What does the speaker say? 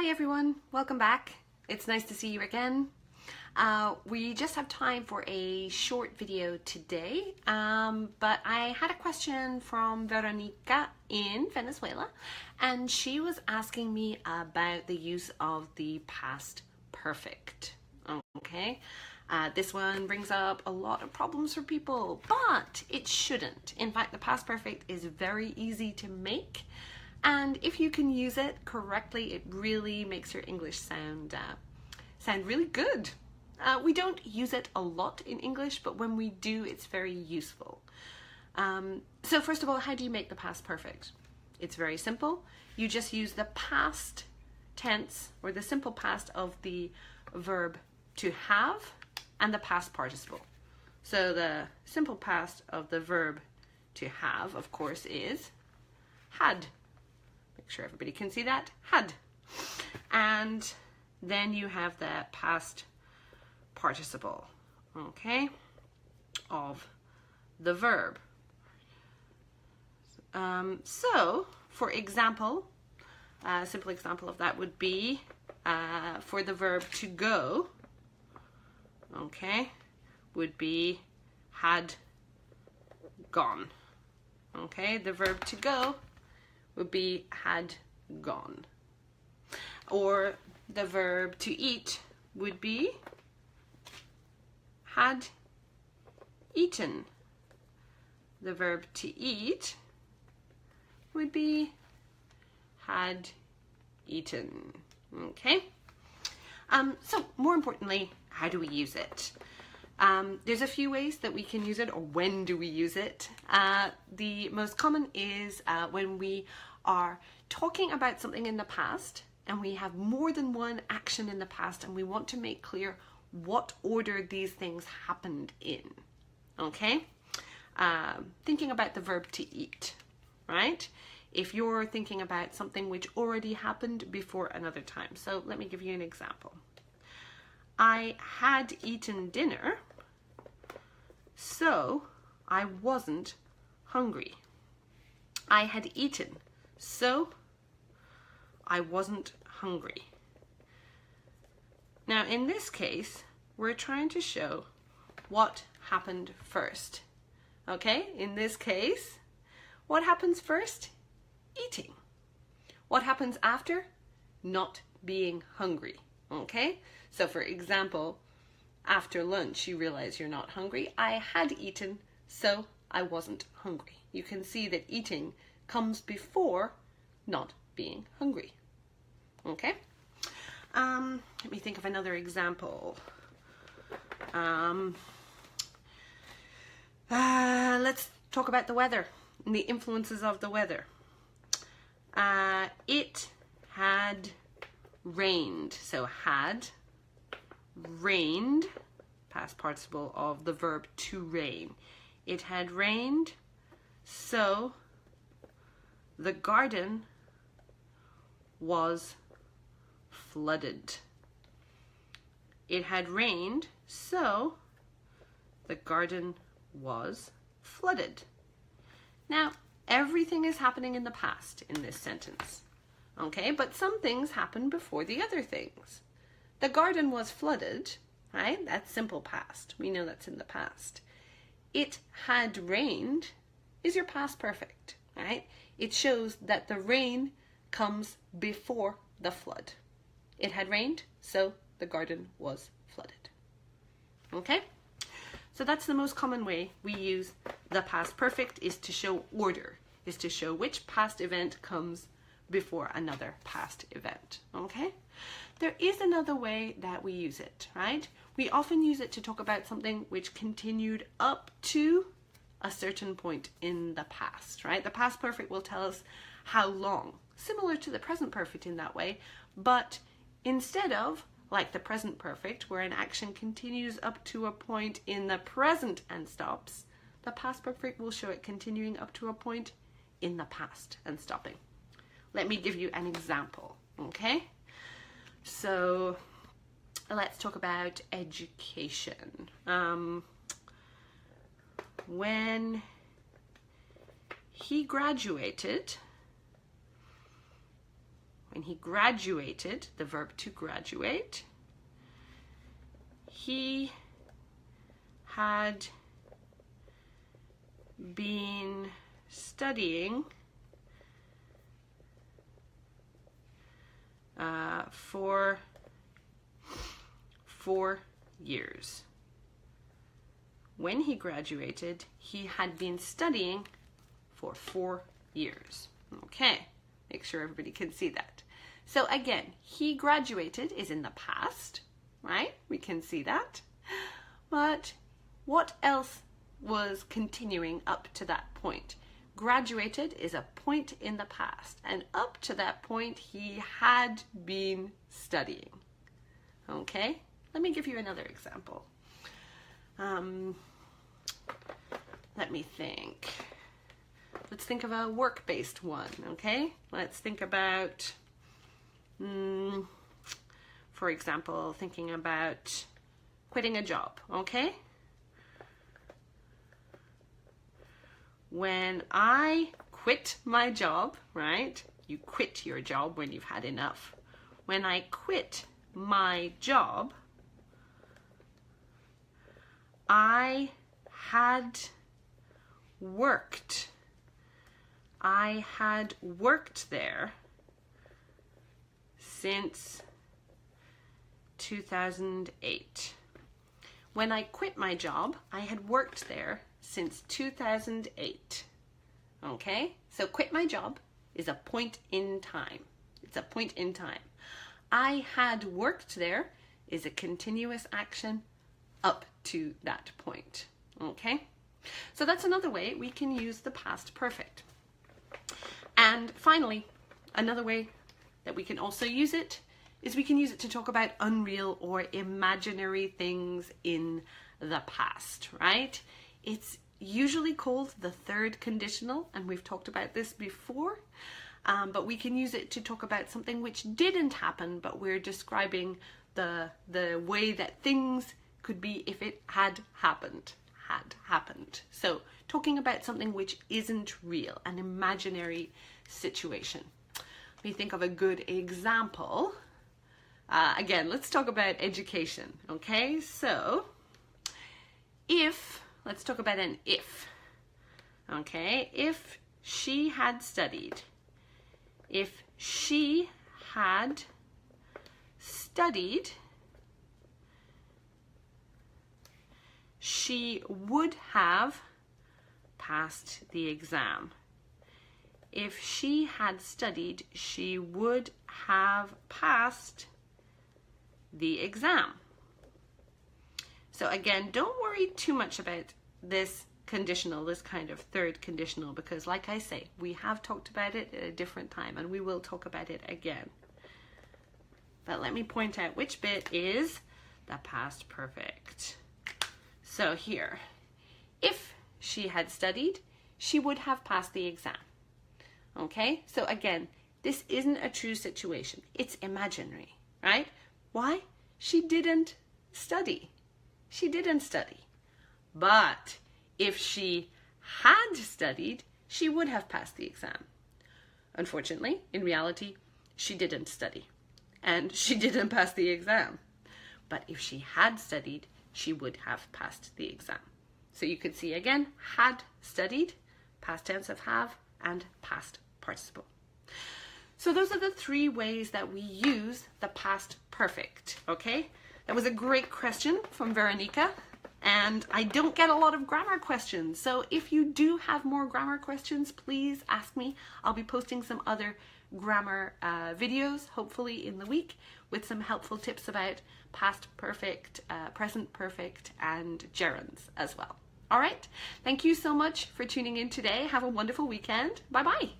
Hi everyone, welcome back. It's nice to see you again. We just have time for a short video today, but I had a question from Veronica in Venezuela, and she was asking me about the use of the past perfect. Okay, this one brings up a lot of problems for people, but it shouldn't. In fact, the past perfect is very easy to make. And if you can use it correctly, it really makes your English sound really good. We don't use it a lot in English, but when we do, it's very useful. So first of all, how do you make the past perfect? It's very simple. You just use the past tense or the simple past of the verb to have and the past participle. So the simple past of the verb to have, of course, is had. Make sure everybody can see that, had. And then you have the past participle, okay, of the verb. So, for example, a simple example of that would be for the verb to go, okay, would be had gone. Okay, the verb to go would be had gone. Or the verb to eat would be had eaten. The verb to eat would be had eaten. Okay? So more importantly, how do we use it? There's a few ways that we can use it, or when do we use it? The most common is when we are talking about something in the past and we have more than one action in the past and we want to make clear what order these things happened in. Okay? Thinking about the verb to eat, right? If you're thinking about something which already happened before another time. So let me give you an example. I had eaten dinner, so I wasn't hungry. I had eaten, so I wasn't hungry. Now in this case, we're trying to show what happened first. Okay, in this case, what happens first? Eating. What happens after? Not being hungry. Okay, so for example, after lunch you realize you're not hungry. I had eaten, so I wasn't hungry. You can see that eating comes before not being hungry. Okay, let me think of another example. Let's talk about the weather and the influences of the weather. It had rained. So had rained, past participle of the verb to rain. It had rained, so the garden was flooded. It had rained, so the garden was flooded. Now, everything is happening in the past in this sentence. Okay, but some things happen before the other things. The garden was flooded, right? That's simple past. We know that's in the past. It had rained is your past perfect, right? It shows that the rain comes before the flood. It had rained, so the garden was flooded. Okay? So that's the most common way we use the past perfect, is to show order, is to show which past event comes before another past event. Okay? There is another way that we use it, right? We often use it to talk about something which continued up to a certain point in the past, right? The past perfect will tell us how long, similar to the present perfect in that way, but instead of, like the present perfect, where an action continues up to a point in the present and stops, the past perfect will show it continuing up to a point in the past and stopping. Let me give you an example, okay? So let's talk about education. When he graduated, when he graduated, the verb to graduate, he had been studying for 4 years. When he graduated, he had been studying for 4 years. Okay, make sure everybody can see that. So again, he graduated is in the past, right? We can see that. But what else was continuing up to that point? Graduated is a point in the past, and up to that point he had been studying. Okay, let me give you another example. Let me think. Let's think of a work-based one, okay? Let's think about, for example, thinking about quitting a job, okay? When I quit my job, right? You quit your job when you've had enough. When I quit my job, I had worked there since 2008. When I quit my job, I had worked there since 2008. Okay? So quit my job is a point in time. It's a point in time. I had worked there is a continuous action up to that point. Okay? So that's another way we can use the past perfect. And finally, another way that we can also use it is we can use it to talk about unreal or imaginary things in the past, right? It's usually called the third conditional, and we've talked about this before, but we can use it to talk about something which didn't happen, but we're describing the way that things could be if it had happened. So talking about something which isn't real, an imaginary situation. Let me think of a good example. Again, let's talk about education, okay? So let's talk about an if, okay? If she had studied, she would have passed the exam. If she had studied, she would have passed the exam. So again, don't worry too much about this conditional, this kind of third conditional, because like I say, we have talked about it at a different time and we will talk about it again. But let me point out which bit is the past perfect. So here, if she had studied, she would have passed the exam. Okay, so again, this isn't a true situation. It's imaginary, right? Why? She didn't study. She didn't study. But if she had studied, she would have passed the exam. Unfortunately, in reality, she didn't study. And she didn't pass the exam. But if she had studied, she would have passed the exam. So you could see again, had studied, past tense of have, and past participle. So those are the 3 ways that we use the past perfect, okay? That was a great question from Veronica, and I don't get a lot of grammar questions. So if you do have more grammar questions, please ask me. I'll be posting some other grammar videos, hopefully in the week, with some helpful tips about past perfect, present perfect, and gerunds as well. All right, thank you so much for tuning in today. Have a wonderful weekend. Bye-bye.